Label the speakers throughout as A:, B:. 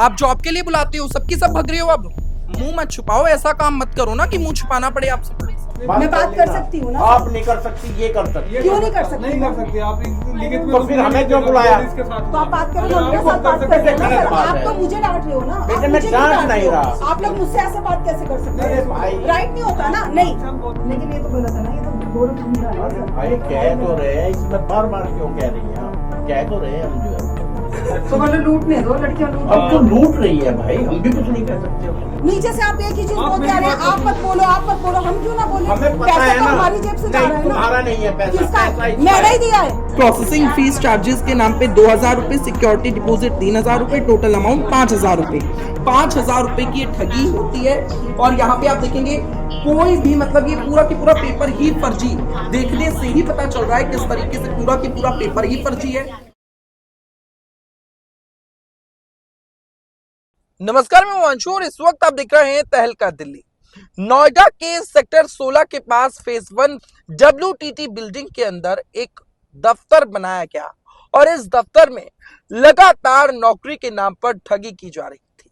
A: आप जॉब के लिए बुलाते हो, सबकी सब भग रहे हो। अब मुंह मत छुपाओ, ऐसा काम मत करो ना कि मुंह छुपाना पड़े आप सब।
B: मैं बात कर सकती हूँ ना।
C: आप नहीं कर सकती, ये कर सकती।
B: क्यों नहीं कर सकती?
D: नहीं कर सकती आप लिखित में।
C: तो फिर हमें क्यों बुलाया?
B: तो आप बात करो, हम लोग साथ बात कर रहे हैं ना सर। आप तो मुझे डांट रहे हो ना।
C: बेटे,
B: आप
C: मैं
B: मुझे
C: डांट
B: क्यों
C: नहीं
B: रहे हो?
C: रहा।
B: आप लोग मुझसे ऐसे बात कैसे कर सकते
C: अरे
B: हैं?
C: भाई।
B: राइट नहीं होता ना। नहीं, लेकिन ये तो गलत है ना, ये तो गौरव धंधा है
C: अरे
B: सर।
C: भाई कह तो रहे हैं, इसमें बार बार क्यों कह रही हैं आप? कह तो रहे हैं हम जो है।
B: तो मतलब लूटने दो, लड़कियां लूट।
C: अब तो लूट रही है भाई, हम भी कुछ नहीं कह सकते उसमें।
B: नीचे से आप एक ही चीज बोलते आ रहे हैं, आप मत बोलो, आप मत बोलो। हम क्यों ना बोले?
C: हमें पता
B: पैसा
C: है
B: तो
C: ना।
B: हमारी जेब से जा रहा है ना।
C: तुम्हारा नहीं है पैसा,
B: किसका?
C: पैसा इसका
B: मैंने ही
C: है।
B: दिया है।
A: प्रोसेसिंग फीस चार्जेस के नाम पे 2,000 रुपए, सिक्योरिटी डिपॉजिट 3,000 रुपए, टोटल अमाउंट 5,000 रुपए। 5,000 रुपए की ये ठगी होती है। और यहाँ पे आप देखेंगे कोई भी मतलब ये पूरा की पूरा पेपर ही फर्जी, देखने से ही पता चल रहा है किस तरीके से पूरा की पूरा पेपर ही फर्जी है। नमस्कार, मैं वंशु और इस वक्त आप देख रहे हैं तहलका दिल्ली। नोएडा के सेक्टर 16 के पास फेज 1 WTT बिल्डिंग के अंदर एक दफ्तर बनाया गया और इस दफ्तर में लगातार नौकरी के नाम पर ठगी की जा रही थी।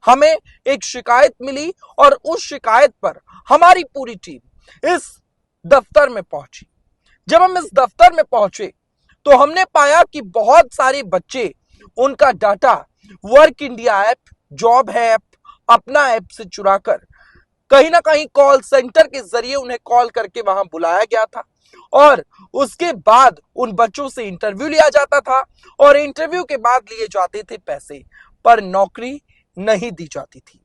A: हमें एक शिकायत मिली और उस शिकायत पर हमारी पूरी टीम इस दफ्तर में पहुंची। जब हम इस दफ्तर में पहुंचे तो हमने पाया कि बहुत सारे बच्चे उनका data work India app, job है ऐप, अपना ऐप से चुराकर कहीं ना कहीं कॉल सेंटर के जरिए उन्हें कॉल करके वहां बुलाया गया था और उसके बाद उन बच्चों से इंटरव्यू लिया जाता था और इंटरव्यू के बाद लिए जाते थे पैसे, पर नौकरी नहीं दी जाती थी।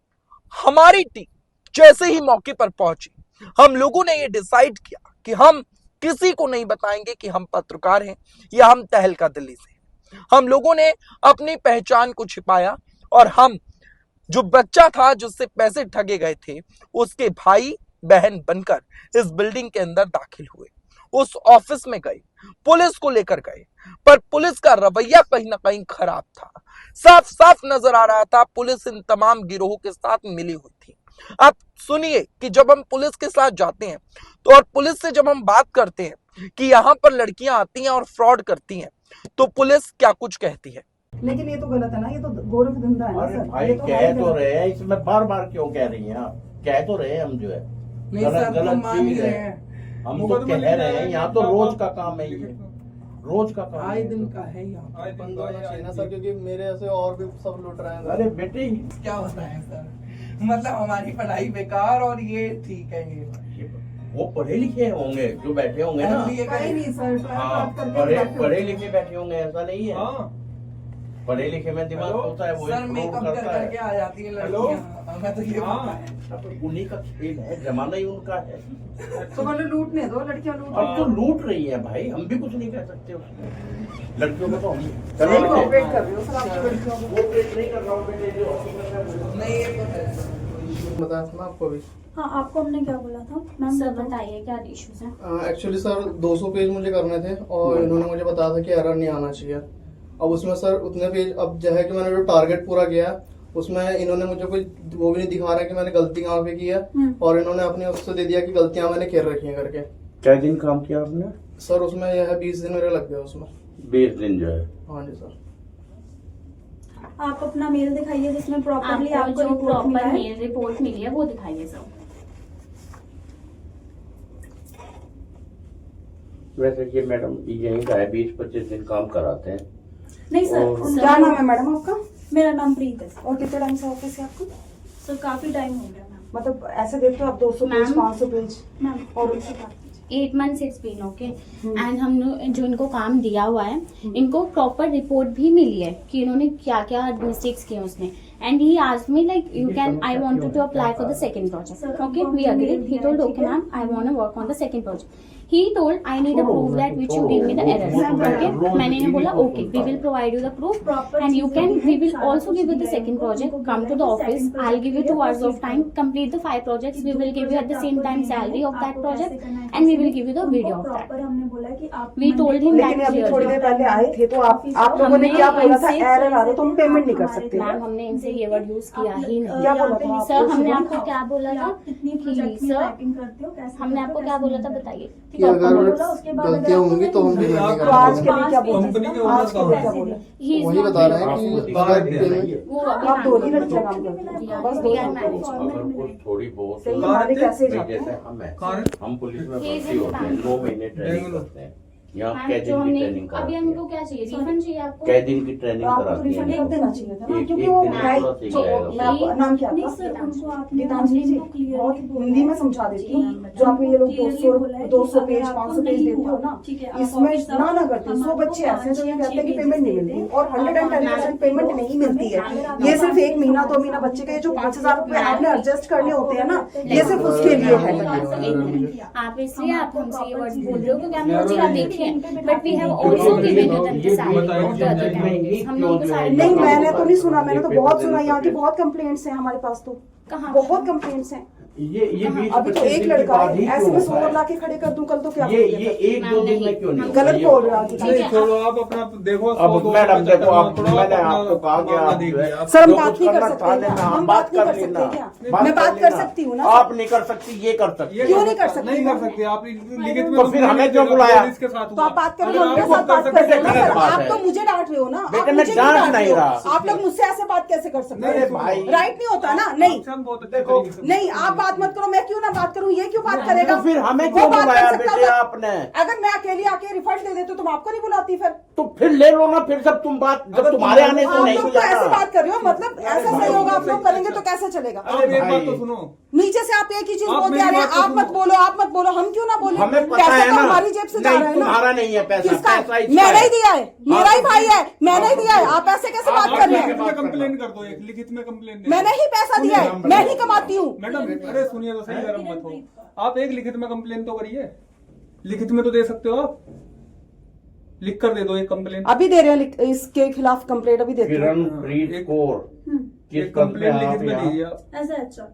A: हमारी टीम जैसे ही मौके पर पहुंची, हम लोगों ने ये डिसाइड किया कि हम किसी को नहीं बताएंगे कि हम पत्रकार हैं या हम तहलका दिल्ली से हैं। हम लोगों ने अपनी पहचान को छिपाया और हम जो बच्चा था जिससे पैसे ठगे गए थे उसके भाई बहन बनकर इस बिल्डिंग के अंदर दाखिल हुए, उस ऑफिस में गए, पुलिस को लेकर गए, पर पुलिस का रवैया कहीं ना कहीं खराब था। साफ साफ नजर आ रहा था पुलिस इन तमाम गिरोहों के साथ मिली हुई थी। आप सुनिए कि जब हम पुलिस के साथ जाते हैं तो और पुलिस से जब हम बात करते हैं कि यहाँ पर लड़कियां आती हैं और फ्रॉड करती हैं तो पुलिस क्या कुछ कहती है।
B: लेकिन ये तो गलत है ना, ये तो गौरव धंधा है ना
C: अरे
B: सर।
C: भाई
B: ये तो
C: कह
B: है
C: तो
B: गलत।
C: रहे हैं, इसमें बार बार क्यों कह रही हैं आप? कह तो रहे हैं हम जो है।
A: नहीं
C: गलत
A: सर,
C: गलत
A: तो मान ही
C: चीज
A: रहे
C: है।
A: हैं।
C: हम तो कह रहे हैं, यहाँ तो रोज का काम है ये, रोज का काम
A: आए
C: है।
A: दिन का है यहाँ।
D: बंद होना चाहिए ना सर, क्योंकि मेरे ऐसे और भी सब लुट रहे हैं।
C: अरे बेटे
A: क्या होता है सर, मतलब हमारी पढ़ाई बेकार और ये ठीक है। ये
C: वो पढ़े लिखे होंगे जो बैठे होंगे ना।
B: कहीं नहीं सर,
C: हाँ,
B: बात करके
C: पढ़े लिखे बैठे होंगे, ऐसा नहीं है।
D: हाँ
C: पढ़े लिखे में दिमाग होता है, वो
A: सर
C: improve
A: मेकअप कर
C: करता
A: करके
C: है।
A: आ जाती है लड़कियां, हमें तो ये
D: हाँ।
A: पता है।
C: अब उन्हीं का खेल है, जमाना ही उनका है।
B: तो मतलब लूटने दो, लड़कियां लूट।
C: अब तो लूट रही है भाई, हम भी कुछ नहीं कह सकते उसमें। लड़कियों को तो हम
B: नहीं कोऑपरेट कर रहे हो सर, आप लड़कियों को।
C: कोऑपरेट नहीं कर रहा हूँ बेटे, जो हकीकत है वो।
A: नहीं ये तो है सर।
D: बताया था ना आपको भी।
E: हाँ, आपको हमने क्या बोला था मैम? सर बताइए क्या इश्यूज है।
D: एक्चुअली सर 200 पेज मुझे करने थे और इन्होंने मुझे बताया था कि एरर नहीं आना चाहिए। अब उसमें सर उतने पेज, अब जो है कि मैंने जो टारगेट पूरा किया उसमें इन्होंने मुझे कोई वो भी नहीं दिखा रहा है कि मैंने गलती कहाँ पे की है, और इन्होंने अपने उससे दे दिया कि गलतियां मैंने कर रखी हैं करके।
C: क्या दिन काम किया आपने?
D: सर उसमें यह है 20 दिन मेरे लग गए उसमें।
C: 20 दिन जो है।
D: हाँ जी सर।
E: आप अपना मेल दिखाइए जिसमें प्रॉपर्ली
F: आपको
E: आपको
F: जो
E: रिपोर्ट मिला
F: प्रॉपर
E: है।
F: मेल रिपोर्ट मिली है वो दिखाइए सर।
C: वैसे ये मैडम यहीं का है, 20-25 दिन काम कराते हैं।
E: नहीं सर,
C: और-
B: क्या नाम है मैडम आपका?
E: मेरा नाम प्रीत है।
B: और कितने टाइम से ऑफिस है आपको?
E: सर काफी टाइम हो गया मैम।
B: मतलब ऐसे देखते हो आप 200 पेज,
F: मैम।
B: 500 पेज
E: मैम
B: और
E: उनसे बात कीजिए।
F: 8 months it's been okay and हमने जो इनको काम दिया हुआ है इनको प्रॉपर रिपोर्ट भी मिली है कि इन्होंने क्या क्या मिस्टेक्स किए उसने and he asked me like you can I wanted to apply for the second project okay we agreed he told okay ma'am I want to work on the second project he told I need a proof that which you give me the errors okay मैंने ये बोला okay we will provide you the proof and you can we will also give you the second project come to the office I'll give you 2 hours of time complete the 5 projects we will give you at the same time salary of that project and we will give you the video of that
E: हमने बोला कि आप
F: we told him
B: लेकिन
F: that
B: अभी थोड़ी देर
F: clearly
B: पहले आए थे तो आप लोगों ने
F: हमने
B: क्या बोला था,
F: इनसे-
B: एरर आ रहा तो हम पेमेंट नहीं कर सकते।
F: मैम हमने इनसे ये वर्ड यूज किया ही नहीं
B: क्या बोला था
F: सर
B: आपको?
F: हमने आपको क्या बोला था
E: कितनी
F: कि
E: प्रोजेक्ट में
F: सर
E: टाइपिंग करते हो कैसे
F: हमने
E: करते हो,
F: आपको
E: कैसे
F: क्या बोला
E: नहीं
F: था
E: करते?
F: बताइए
D: कि अगर
E: बोला, उसके बाद अगर
D: गलतियां
E: आपको
D: होंगी तो हम
E: नहीं
D: पेमेंट नहीं
B: तो आज के
D: करेंगे।
B: लिए क्या बोल
G: कंपनी के
B: सकते हैं? आज के लिए क्या
G: ओनर
B: बोले?
F: He is
D: वही
F: not
D: बता रहे हैं
C: आपको
D: कि
C: दिखा
D: अगर
C: दिया ना
D: पेमेंट
C: ये।
F: वो अभी
B: आप दो ही
F: हाँ,
B: लड़कियां काम करती हैं,
F: Yeah,
B: बस दो
F: we are
B: ही।
F: married.
C: अगर कुछ थोड़ी बहुत
B: सही
G: कहाँ
B: मालिक
G: रहते?
B: कैसे
C: भाई
B: जाते
C: जैसे
B: हैं?
C: हम पुलिस में
F: He is
C: भर्ती
F: in
C: होते हैं,
F: Bangalore.
C: 9 महीने ट्रेनिंग
G: Bangalore.
C: करते हैं। यहाँ
F: मैम,
C: कै
F: जो
C: दिन की
F: हमने
C: ट्रेनिंग
F: अभी
C: कराती
F: हमको
C: है,
F: क्या चाहिए, रिफंड चाहिए आपको?
C: कै दिन की ट्रेनिंग
B: आपको तो
C: कराती
B: रिफंड
C: है।
B: कर देना चाहिए था ना,
C: एक-
B: क्योंकि
C: एक
B: वो
C: दिन में
B: भाई
C: पूरा सीख जाएगा
B: मैं आपका नाम क्या
E: नहीं
B: था?
E: सर, उनको आपने
B: गीतांजलि जी,
E: उनको clearly
B: बहुत
E: बोला
B: हिंदी में
E: है
B: समझा देती
E: कि
B: हूँ। जो आप ये लोग
E: clearly बोला है
B: 200
E: कि
B: पेज
E: अगर
B: 500
E: आपको
B: पेज
E: नहीं
B: देते हो ना,
E: हुआ, ठीक है, आप
B: इसमें
E: ऑफिस आओ,
B: ना करते
E: हम
B: 100
E: आपको
B: बच्चे ऐसे हैं जो ये
E: 5
B: कहते हैं कि
E: या 6
B: पेमेंट नहीं
E: पेजेस
B: मिलती
E: देते
B: और
E: हैं।
B: 110% पेमेंट नहीं मिलती है। ये सिर्फ एक महीना 2 महीना बच्चे के जो 5000 रुपए आपने एडजस्ट करने होते हैं ना, ये सिर्फ उसके लिए है।
F: आप इसलिए आप हमसे ये वर्ड्स बोल रहे हो क्योंकि हमने वो चीज़ देखी है, but we have also given to them the salary of the other candidates. हमने उनको सारे
B: नहीं, मैंने तो नहीं सुना, मैंने तो बहुत सुना। यहाँ की बहुत कंप्लेंट्स हैं हमारे पास, तो
F: कहाँ?
B: बहुत कंप्लेंट्स हैं।
C: ये 20-25
B: अभी तो एक
C: दिन
B: लड़का
C: के बाद
B: है,
C: ही
B: ऐसे
C: क्यों
B: में
C: होता
B: 100
C: है?
B: ला के खड़े कर दूं कल तो क्या
C: ये
B: बोलोगे?
C: 1-2 दिन में क्यों नहीं
B: गलत
C: होता?
B: बोल रहा है।
G: नहीं छोड़ो, आप अपना देखो।
C: अब मैडम देखो, आप मैंने आपको कहा कि आप जो है
B: सर हम
C: जो
B: बात
C: कुछ
B: नहीं कर
C: करना
B: सकते
C: था
B: क्या?
C: लेना,
B: हम बात नहीं कर सकते
C: लेना।
B: क्या? मैं बात कर सकती हूँ ना सर।
C: आप नहीं कर सकती, ये कर सकती
G: ये
B: क्यों नहीं कर सकते?
G: नहीं कर सकते आप लिखित में।
C: तो फिर हमें क्यों बुलाया?
G: इसके साथ
B: तो आप बात करो,
G: अगर
B: उनके
G: आप
B: साथ बात कर रहे हो ना
C: गलत
B: सर।
C: बात
B: आप
C: है।
B: तो मुझे डांट रहे हो ना,
C: बेटे,
B: आप
C: मैं
B: मुझे क्यों
C: डांट
B: डांट
C: नहीं
B: रहे हो?
C: रहा।
B: आप लोग मुझसे ऐसे बात कैसे कर सकते
C: अरे
B: हैं?
C: भाई।
B: राइट नहीं होता ना। नहीं
G: हम बहुत अच्छे
C: देखो,
G: तरीके से-
B: नहीं, आप बात मत करो, मैं क्यों ना बात करूं? ये क्यों बात करेगा?
C: तो फिर हमें
B: वो
C: क्यों
B: बात कर
C: बुलाया
B: सकता
C: बेटे
B: था।
C: आपने?
B: अगर मैं अकेली आके रिफंड दे देती तो मैं आपको नहीं बुलाती फिर।
C: तो फिर ले लो ना, फिर सब तुम बात जब
G: अगर
C: तुम्हारे आने से
B: आप
C: नहीं
B: लोग तो ऐसे
C: जाता।
B: बात कर रहे हो, मतलब ऐसा
C: भाई,
B: सहयोग आप लोग करेंगे तो कैसे चलेगा?
G: अब एक बात
C: भाई।
G: तो सुनो,
B: नीचे से आप एक ही चीज
G: आप
B: बोलते
G: मेरी
B: आ रहे हैं,
G: बात तो
B: आप मत
G: सुनो।
B: बोलो, आप मत बोलो। हम क्यों ना बोले?
C: हमें पता
B: पैसा
C: है
B: तो
C: ना,
B: हमारी जेब से जा
C: नहीं
B: रहा है ना।
C: तुम्हारा नहीं है पैसा,
B: किसका?
C: पैसा इसका
B: मैंने ही
C: है।
B: दिया है, मेरा ही भाई है, मैंने ही दिया है। आप ऐसे कैसे बात
G: आप
B: कर रहे
G: लिखित
B: हैं?
G: में कंप्लेन कर दो, एक लिखित में कंप्लेन।
B: मैंने ही पैसा दिया है, मैं ही कमाती हूँ।
G: मैडम अरे सुनिए तो सही, गरम मत हो। आप एक लिखित में कंप्लेन तो करिए, लिखित में तो दे सकते हो आप, लिख कर दे दो एक कंप्लेन।
B: अभी दे रहे हैं इसके खिलाफ कंप्लेंट, अभी देते हैं।
C: किरणप्रीत
G: एक-
C: कौर किस
G: एक कंप्लेन
C: कंप्लेन
G: लिखित में दीजिए आप।
E: ऐसा अच्छा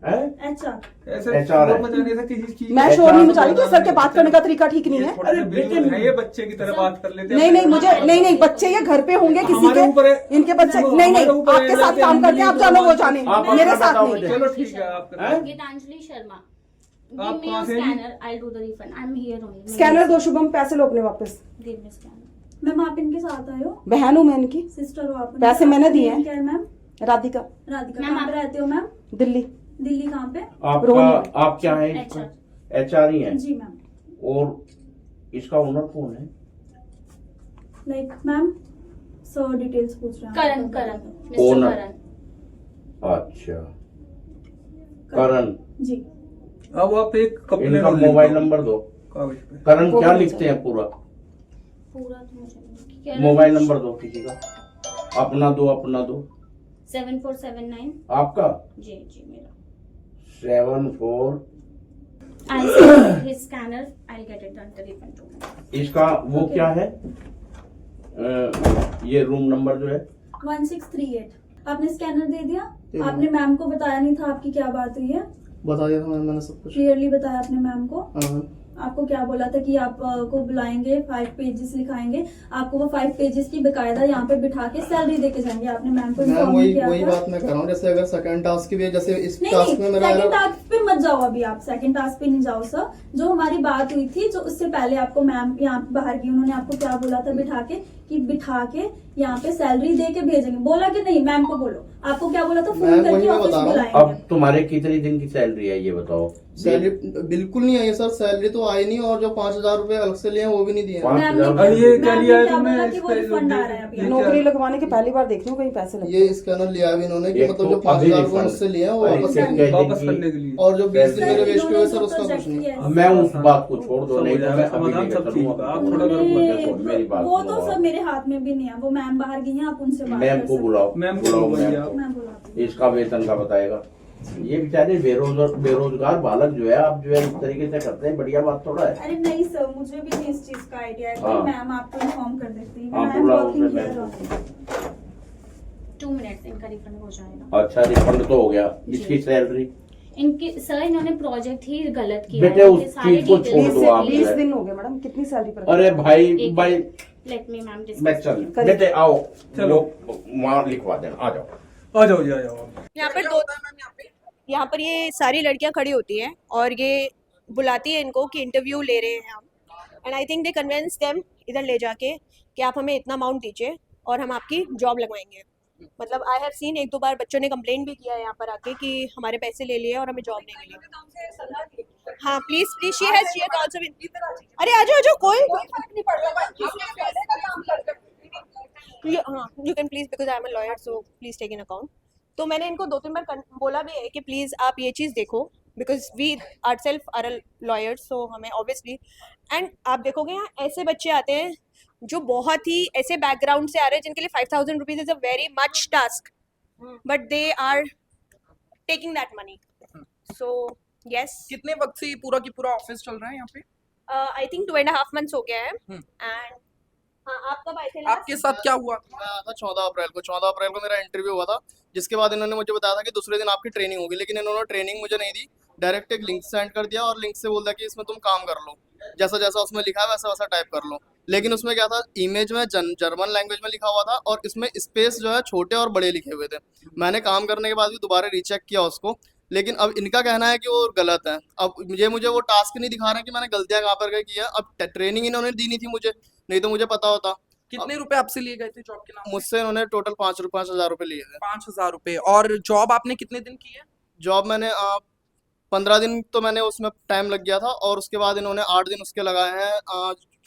C: है
E: अच्छा
G: ऐसे
C: HR है।
G: शोर मचाने से किसी चीज
B: मैं शोर नहीं मचा रही थी, सर के बात करने का तरीका ठीक नहीं है।
G: अरे बेटे है, ये बच्चे की तरह बात कर लेते हैं।
B: नहीं नहीं, मुझे नहीं नहीं, बच्चे ये घर पे होंगे किसी
G: हमारे ऊपर
B: के,
G: है।
B: इनके बच्चे
G: हमारे
B: नहीं नहीं,
G: ऊपर
B: आपके
G: है,
B: साथ काम करते हैं, आप जानो वो जाने,
C: आप
B: मेरे
C: अपना
B: साथ
C: बताओ
B: नहीं।
C: मुझे।
G: चलो ठीक है, आप करें।
F: गीतांजलि शर्मा,
G: आप
F: give me
G: कहाँ
F: your
G: से हैं?
F: scanner, I'll do the refund. I'm here only.
B: Scanner दो शुभम, पैसे लो अपने वापस।
F: Give me scanner.
E: मैम आप इनके साथ आए हो,
B: बहन हूँ मैं इनकी,
E: सिस्टर हो आप?
B: पैसे मैंने दिए हैं।
E: क्या है मैम?
B: राधिका,
E: राधिका
F: मैम,
E: कहाँ पे
F: आप-
E: रहते हो मैम?
B: दिल्ली।
E: दिल्ली कहाँ पे?
C: आपका
B: रोहिणी।
C: आप क्या है?
F: HR.
C: HR ही है।
E: जी मैम।
C: और इसका ओनर कौन है?
E: लाइक मैम सो डिटेल्स पूछ रहे हैं।
F: करण, करण, Mr.
C: Owner.
F: करण।
C: अच्छा, करण।
E: जी
G: अब आप एक कंप्लेन
C: इनका
G: और लिख
C: मोबाइल
G: दो
C: नंबर दो।
G: कागज पे।
C: करण
B: वो
C: क्या
B: भी
C: लिखते हैं पूरा?
F: पूरा तो मुझे नहीं। करण
C: मोबाइल नंबर दो किसी का, अपना दो, अपना दो।
F: 7479.
C: आपका
F: जी जी मेरा.
C: 74।
F: I'll send his scanner. I'll get it done. The refund to me.
C: इसका वो
E: Okay.
C: क्या है? ये रूम नंबर जो है
E: 1638। आपने स्कैनर दे दिया?
D: दे दिया।
E: आपने मैम को बताया नहीं था आपकी क्या बात हुई है?
D: बता दिया था मैंने सब कुछ।
E: क्लियरली बताया आपने मैम को?
D: हाँ।
E: आपको क्या बोला था कि आप को बुलाएंगे, 5 पेजेस लिखाएंगे, आपको वो 5 पेजेस की बेकायदा यहाँ पे बिठा के सैलरी देके जाएंगे। आपने मैम को
D: मैम
E: इन्फॉर्म
D: वही
E: किया
D: वही
E: था?
D: बात मैं कर रहा हूँ, जैसे अगर सेकंड टास्क की भी है, जैसे इस
E: नहीं
D: टास्क में
E: नहीं,
D: मेरा
E: सेकंड टास्क पे मत जाओ अभी, आप सेकंड टास्क पे नहीं जाओ सर। जो हमारी बात हुई थी, जो उससे पहले आपको मैम यहाँ पे बाहर की, उन्होंने आपको क्या बोला था बिठा के यहाँ पे सैलरी दे के भेजेंगे, बोला कि नहीं? मैम को बोलो, आपको क्या बोला था? फोन
D: मैम,
E: करके
D: वही मैं
E: ऑफिस
D: बता रहा हूँ।
E: बुलाएंगे।
C: अब तुम्हारे कितनी दिन की सैलरी है ये बताओ?
D: सैलरी बिल्कुल नहीं आई है सर, सैलरी तो आई नहीं, और जो 5000 रुपए अलग से लिए हैं वो भी नहीं दिए हैं।
C: 5000।
G: अरे ये क्या
E: मैम ने
G: लिया है
E: क्या
G: तुमने?
E: बोला कि वो
G: इसका
E: रिफंड
G: जो
E: आ रहा है अभी?
G: ये
B: नौकरी लगवाने के पहली बार देख रही हूँ कहीं पैसे लगे।
D: ये स्कैनर लिया भी इन्होंने कि
C: एक
D: मतलब
C: तो
D: जो 5000
C: अभी
D: रुपए
C: refund।
D: मुझसे लिए हैं वो
C: अरे
D: वापस
C: सिर्फ
D: कर
C: कह
D: दिए।
G: वापस
C: देंगी।
G: करने के लिए।
D: और जो 20 दिन
E: सर,
D: मेरे वेस्ट
E: इन्होंने
D: हुए सर
E: जो
D: उसका कुछ
E: प्रोजेक्ट
D: नहीं।
E: किया है,
C: मैं उस बात को छोड़ दो, नहीं तो मैं अभी
G: समाधान
C: लेकर
G: सब ठीक
C: चलूंगा।
G: होगा। आप थोड़ा करो,
C: देखो, मेरी बात
E: वो
C: सुनो
E: तो
C: आप।
E: सब मेरे हाथ में भी नहीं है। वो मैम बाहर गई हैं, आप उनसे बात
C: मैम
E: कर
C: को
E: सकते
C: बुलाओ,
G: मैम को
C: बुलाओ
G: बुलाइए
C: मैम
G: आप।
C: को।
E: मैं बुलाती हूँ।
C: इसका वेतन का बताएगा। ये बेचारे बेरोजगार बालक जो है, आप जो है इस तरीके से करते हैं, बढ़िया बात थोड़ा है।
E: अरे नहीं सर, मुझे भी नहीं इस चीज का आइडिया है।
C: हाँ।
E: मैम आपको इन्फॉर्म कर देती है।
C: हाँ,
E: मैम
C: बुलाओ
E: वर्किंग
C: उसे,
E: हियर
C: मैम।
E: ओनली।
F: 2 मिनट्स इनका रिफंड हो जाएगा।
C: अच्छा, रिफंड तो हो गया। इसकी सैलरी
F: इनके सर, इन्होंने प्रोजेक्ट ही गलत किया
C: बेटे,
F: है।
C: उस
F: इनके सारे
C: चीज को
F: details-
C: छोड़ दो आप।
B: 20 दिन हो गए मैडम, कितनी सैलरी पर?
C: अरे भाई भाई,
F: लेट मी मैम
C: मैं चल
B: करिए।
C: बेटे आओ,
G: चलो।
C: वहाँ लिखवा देना, आ जाओ।
G: आ जाओ जी, आ जाओ आप।
H: यहाँ पर ये सारी लड़कियां खड़ी होती हैं और ये बुलाती है इनको कि इंटरव्यू ले रहे हैं हम, and I think they convince them इधर ले जाके कि आप हमें इतना अमाउंट दीजिए और हम आपकी जॉब लगवाएंगे। मतलब आई हैव सीन 1-2 बार बच्चों ने कंप्लेंट भी किया है यहाँ पर आके कि हमारे पैसे ले लिए और हमें जॉब नहीं मिली। हाँ please please, she has also been. अरे आ जाओ कोई फर्क नहीं पड़ता, हाँ you can please, because I am a lawyer so please take in account. तो मैंने इनको 2-3 बार बोला भी है कि प्लीज आप ये चीज़ देखो, because we are self are lawyers, so हमें ऑब्वियसली। एंड आप देखोगे यहाँ ऐसे बच्चे आते हैं जो बहुत ही ऐसे बैकग्राउंड से आ रहे हैं जिनके लिए 5,000 rupees is a very much task, but they are taking that money. So yes,
A: कितने वक्त से ये पूरा की पूरा ऑफिस चल रहा है यहाँ पे?
H: आई थिंक 2.5 months हो गया है। एंड हाँ, आप कब आए थे last?
A: आपके साथ क्या हुआ?
D: मैं आया था 14 अप्रैल को। 14 अप्रैल को मेरा इंटरव्यू हुआ था, जिसके बाद इन्होंने मुझे बताया था कि दूसरे दिन आपकी ट्रेनिंग होगी, लेकिन इन्होंने ट्रेनिंग मुझे नहीं दी, डायरेक्ट एक लिंक सेंड कर दिया और लिंक से बोल दिया कि इसमें तुम काम कर लो, जैसा जैसा उसमें लिखा है वैसा वैसा टाइप कर लो। लेकिन उसमें क्या था, इमेज में जर्मन लैंग्वेज में लिखा हुआ था और इसमें स्पेस जो है छोटे और बड़े लिखे हुए थे। मैंने काम करने के बाद भी दोबारा रीचेक किया उसको, लेकिन अब इनका कहना है कि वो गलत है। अब मुझे वो टास्क नहीं दिखा रहे कि मैंने गलतियां कहाँ पर की है। अब ट्रेनिंग इन्होंने दी नहीं थी मुझे, नहीं तो मुझे पता होता।
A: कितने रुपए आपसे लिए गए थे जॉब के नाम?
D: मुझसे इन्होंने टोटल 5,000 रुपये लिए थे।
A: 5,000 रुपए। और जॉब आपने कितने दिन की है?
D: जॉब मैंने 15 दिन तो मैंने उसमें टाइम लग गया था, और उसके बाद इन्होंने 8 दिन उसके लगाए हैं।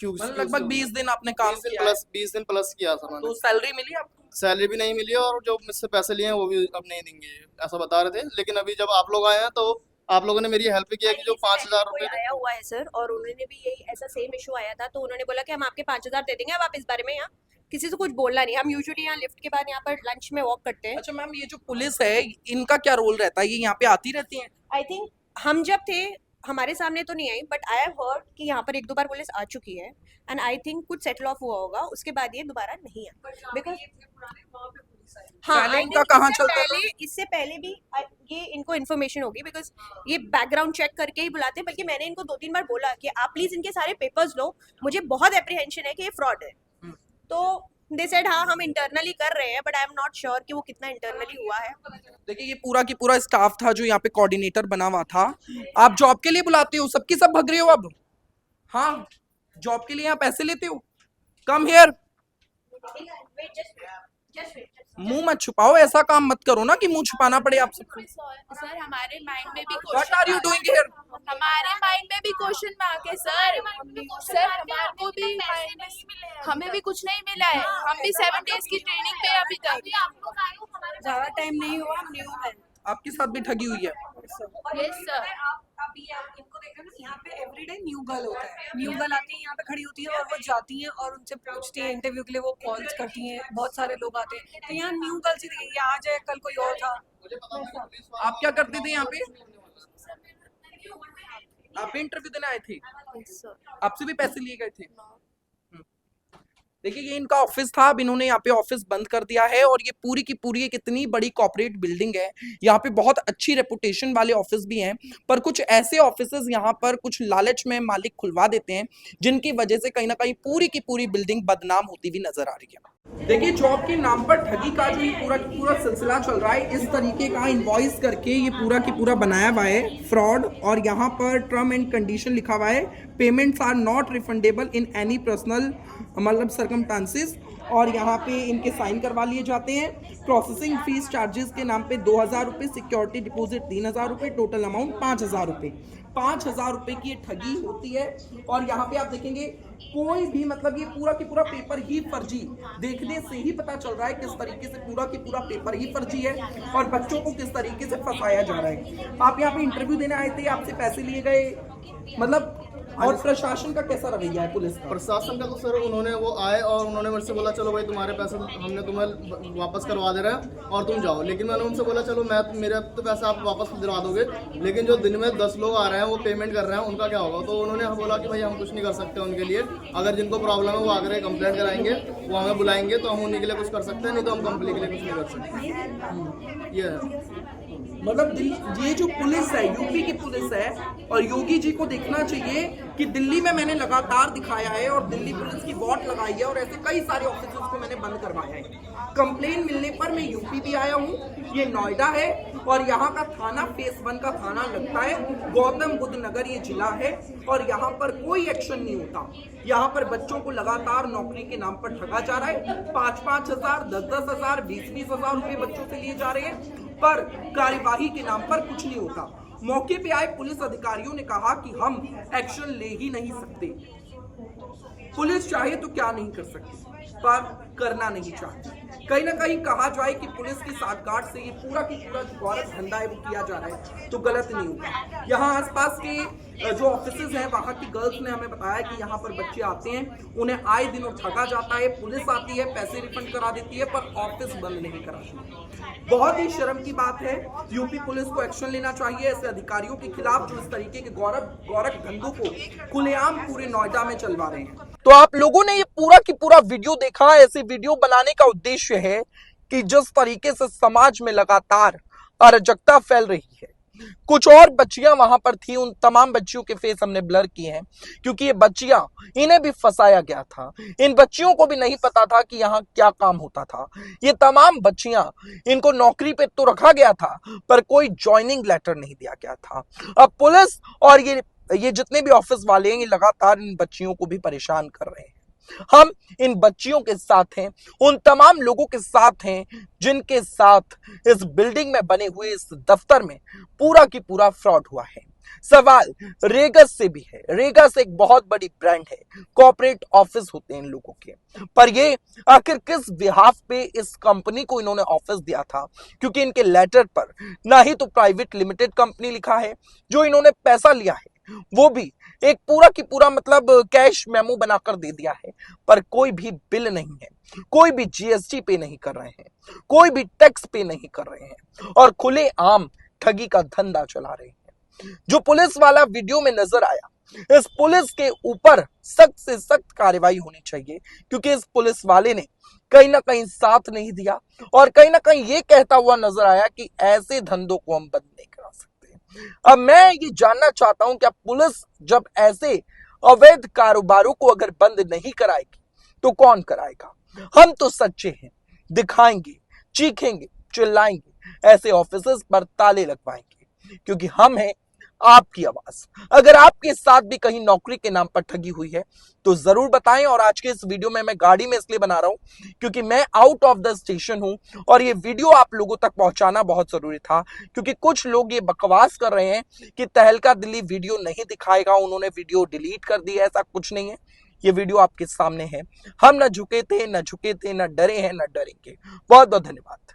A: मतलब लगभग 20 दिन आपने काम किया है।
D: 20 दिन प्लस किया था मैंने।
A: तो सैलरी मिली आपको?
D: सैलरी भी नहीं मिली और जो मुझसे पैसे लिए हैं वो भी अब नहीं देंगे, ऐसा बता रहे थे। लेकिन अभी जब आप लोग आए हैं तो आप लोगों ने मेरी हेल्प किया कि जो 5,000 रुपये
H: आया हुआ है सर, और उन्होंने भी यही ऐसा सेम इशू आया था, तो उन्होंने बोला कि हम आपके 5,000 दे देंगे। अब आप इस बारे में यहाँ किसी से कुछ बोलना नहीं। हम यूजुअली यहाँ लिफ्ट के बाद यहाँ पर लंच में वॉक करते हैं।
A: अच्छा मैम, ये जो पुलिस है इनका क्या रोल रहता है? ये यहाँ पे आती रहती है?
H: आई थिंक हम जब थे हमारे सामने तो नहीं आई, बट आई हैव हर्ड कि यहाँ पर 1-2 बार पुलिस आ चुकी है, एंड आई थिंक कुछ सेटल ऑफ हुआ होगा, उसके बाद ये दोबारा नहीं है। बिकॉज हाँ,
A: पहले इनका कहाँ चलता था?
H: इससे पहले भी ये इनको इन्फॉर्मेशन होगी, बिकॉज ये बैकग्राउंड चेक करके ही बुलाते हैं। बल्कि मैंने इनको 2-3 बार बोला कि आप प्लीज इनके सारे पेपर्स लो, मुझे बहुत एप्रीहेंशन है कि ये फ्रॉड है। तो दे सेड हाँ हम इंटरनली कर रहे हैं, but I am not sure कि वो कितना इंटरनली हुआ है।
A: देखिए ये पूरा की पूरा स्टाफ था जो यहाँ पे कोऑर्डिनेटर बना हुआ था। आप जॉब के लिए बुलाते हो, सबकी सब भग रहे हो अब? हाँ, जॉब के लिए यहाँ पैसे लेते हो? Come here. मुंह मत छुपाओ, ऐसा काम मत करो ना कि मुंह छुपाना पड़े आप सबको।
I: सर हमारे माइंड में भी
A: what are you doing here?
I: हमारे माइंड में भी क्वेश्चन मार्क है सर। सर हमारे को भी माइंड में हमें भी कुछ नहीं मिला है। हम भी 7 डेज की ट्रेनिंग पे अभी तक।
B: ज्यादा टाइम नहीं हुआ, हम न्यू है।
A: आपके साथ भी ठगी हुई है?
I: Yes sir.
B: अभी आप इनको देखो ना, यहाँ पे एवरीडे न्यू गर्ल होता है। न्यू गर्ल आती है, यहाँ पे खड़ी होती है और वो जाती हैं और उनसे पूछती है इंटरव्यू के लिए, वो कॉल्स करती हैं, बहुत सारे लोग आते हैं। तो यहाँ न्यू गर्ल्स ही दिखेंगी, आज है कल कोई और था।
A: आप क्या करते थे यहाँ पे? आप इंटरव्यू देने आए थे? आपसे भी पैसे लिए गए थे? देखिए ये इनका ऑफिस था, अब इन्होंने यहाँ पे ऑफिस बंद कर दिया है। और ये पूरी की पूरी एक इतनी बड़ी कॉर्पोरेट बिल्डिंग है, यहाँ पे बहुत अच्छी रेपुटेशन वाले ऑफिस भी हैं, पर कुछ ऐसे ऑफिसेज यहाँ पर कुछ लालच में मालिक खुलवा देते हैं, जिनकी वजह से कहीं ना कहीं पूरी की पूरी बिल्डिंग बदनाम होती हुई नजर आ रही है। देखिए जॉब के नाम पर ठगी का जो ये पूरा की पूरा सिलसिला चल रहा है, इस तरीके का इनवॉइस करके ये पूरा की पूरा बनाया हुआ है फ्रॉड। और यहाँ पर टर्म एंड कंडीशन लिखा हुआ है, payments are not refundable in any personal मतलब सर्कमस्टांसेस। और यहाँ पे इनके साइन करवा लिए जाते हैं। प्रोसेसिंग फीस चार्जेस के नाम पे 2,000 रुपये, सिक्योरिटी डिपॉजिट 3,000 रुपये, टोटल अमाउंट 5,000 रुपये। 5,000 रुपये की ये ठगी होती है। और यहाँ पे आप देखेंगे कोई भी मतलब ये पूरा की पूरा पेपर ही फर्जी, देखने से ही पता चल रहा है किस तरीके से पूरा की पूरा पेपर ही फर्जी है और बच्चों को किस तरीके से फंसाया जा रहा है। आप यहाँ पे इंटरव्यू देने आए थे, आपसे पैसे लिए गए, मतलब। और प्रशासन का कैसा रवैया है पुलिस का?
D: प्रशासन का तो सर उन्होंने वो आए और उन्होंने मुझसे बोला चलो भाई तुम्हारे पैसे हमने तुम्हें वापस करवा दे रहे हैं और तुम जाओ। लेकिन मैंने उनसे बोला चलो मैं मेरे तो पैसे आप वापस दिलवा दोगे, लेकिन जो दिन में 10 लोग आ रहे हैं वो पेमेंट कर रहे हैं, उनका क्या होगा? तो उन्होंने बोला कि भाई हम कुछ नहीं कर सकते उनके लिए, अगर जिनको प्रॉब्लम है वो आकर कंप्लेंट कराएंगे, वो हमें बुलाएंगे तो हम उन्हीं के लिए कुछ कर सकते हैं, नहीं तो हम कंपनी के लिए कुछ नहीं कर सकते। ये है
A: मतलब ये जो पुलिस है, यूपी की पुलिस है, और योगी जी को देखना चाहिए कि दिल्ली में मैंने लगातार दिखाया है और दिल्ली पुलिस की वॉट लगाई है और ऐसे कई सारे ऑफिसर्स को मैंने बंद करवाया है। कंप्लेन मिलने पर मैं यूपी भी आया हूँ। ये नोएडा है और यहाँ का थाना फेज 1 का थाना लगता है। गौतम बुद्ध नगर ये जिला है और यहाँ पर कोई एक्शन नहीं होता। यहाँ पर बच्चों को लगातार नौकरी के नाम पर ठगा जा रहा है। 5-5 हजार, 10-10 हजार, 20-20 हजार रुपए बच्चों से लिए जा रहे हैं, पर कार्यवाही के नाम पर कुछ नहीं होता। मौके पे आए पुलिस अधिकारियों ने कहा कि हम एक्शन ले ही नहीं सकते। पुलिस चाहे तो क्या नहीं कर सकती, पर करना नहीं चाहती। कहीं ना कहीं कहा जाए कि पुलिस की साठगांठ से ये पूरा की पूरा गौरव धंधा है वो किया जा रहा है तो गलत नहीं होगा। यहाँ आसपास के जो ऑफिसेज हैं वहाँ की गर्ल्स ने हमें बताया कि यहाँ पर बच्चे आते हैं, उन्हें आए दिनों ठगा जाता है, पुलिस आती है, पैसे रिफंड करा देती है, पर ऑफिस बंद नहीं कराती। बहुत ही शर्म की बात है। यूपी पुलिस को एक्शन लेना चाहिए ऐसे अधिकारियों के खिलाफ जो इस तरीके के गौरव धंधों को खुलेआम पूरे नोएडा में चलवा रहे हैं। तो आप लोगों ने ये पूरा की पूरा वीडियो देखा। ऐसे वीडियो बनाने का उद्देश्य है कि जिस तरीके से समाज में लगातार अराजकता फैल रही है, कुछ और बच्चियां वहां पर थी, उन तमाम बच्चियों के फेस हमने ब्लर किए हैं क्योंकि ये बच्चियां, इन्हें भी फंसाया गया था। इन बच्चियों को भी नहीं पता था कि यहाँ क्या काम होता था। ये तमाम बच्चियां, इनको नौकरी पे तो रखा गया था पर कोई ज्वाइनिंग लेटर नहीं दिया गया था। अब पुलिस और ये जितने भी ऑफिस वाले हैं, ये लगातार इन बच्चियों को भी परेशान कर रहे हैं। हम इन बच्चियों के साथ हैं, उन तमाम लोगों के साथ हैं जिनके साथ इस बिल्डिंग में बने हुए इस दफ्तर में पूरा की पूरा फ्रॉड हुआ है। सवाल रेगस से भी है। रेगस एक बहुत बड़ी ब्रांड है, कॉर्पोरेट ऑफिस होते हैं इन लोगों के, पर ये आखिर किस बिहाफ पे इस कंपनी को इन्होंने ऑफिस दिया था? क्योंकि इनके लेटर पर ना ही तो प्राइवेट लिमिटेड कंपनी लिखा है, जो इन्होंने पैसा लिया है वो भी एक पूरा की पूरा मतलब कैश मेमो बनाकर दे दिया है, पर कोई भी बिल नहीं है, कोई भी जीएसटी पे नहीं कर रहे हैं, कोई भी टैक्स पे नहीं कर रहे हैं और खुलेआम ठगी का धंधा चला रहे हैं। जो पुलिस वाला वीडियो में नजर आया, इस पुलिस के ऊपर सख्त से सख्त कार्रवाई होनी चाहिए क्योंकि इस पुलिस वाले ने कहीं ना कहीं साथ नहीं दिया और कहीं ना कहीं ये कहता हुआ नजर आया कि ऐसे धंधों को हम बंद नहीं करा सकते। अब मैं ये जानना चाहता हूं कि पुलिस जब ऐसे अवैध कारोबारों को अगर बंद नहीं कराएगी तो कौन कराएगा? हम तो सच्चे हैं, दिखाएंगे, चीखेंगे, चिल्लाएंगे, ऐसे ऑफिसेस पर ताले लगवाएंगे क्योंकि हम हैं आपकी आवाज। अगर आपके साथ भी कहीं नौकरी के नाम पर ठगी हुई है तो जरूर बताएं। और आज के इस वीडियो में मैं गाड़ी में इसलिए बना रहा हूं क्योंकि मैं आउट ऑफ द स्टेशन हूं और ये वीडियो आप लोगों तक पहुंचाना बहुत जरूरी था क्योंकि कुछ लोग ये बकवास कर रहे हैं कि तहलका दिल्ली वीडियो नहीं दिखाएगा, उन्होंने वीडियो डिलीट कर दी है। ऐसा कुछ नहीं है, ये वीडियो आपके सामने है। हम न झुके थे, न डरे हैं, न डरेंगे। बहुत बहुत धन्यवाद।